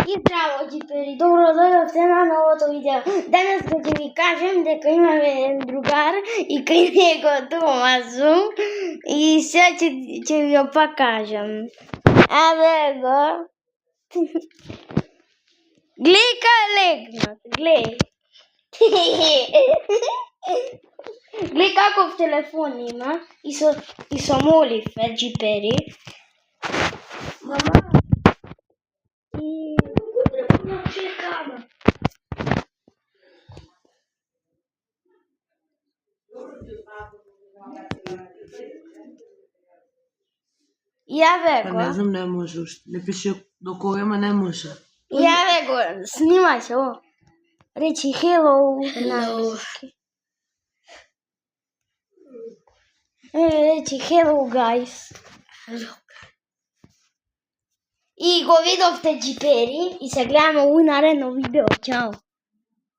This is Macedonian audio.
И здраво, джипери, добро дојдовте на новото видео. Денес ќе ви кажем дека имаме еден другар и кај него дома сум и сега ќе ви го покажам. Еве го. Глеј кај легнат, глеј. Глеј каков телефон има и со молив джипери. Мама. Јаве го. Не знам, не може уште. Не пише до кога има, не може. Јаве го, снимај се, о. Речи hello. Речи hello guys. И го видовте джипери и се гледаме у наредно видео. Чао.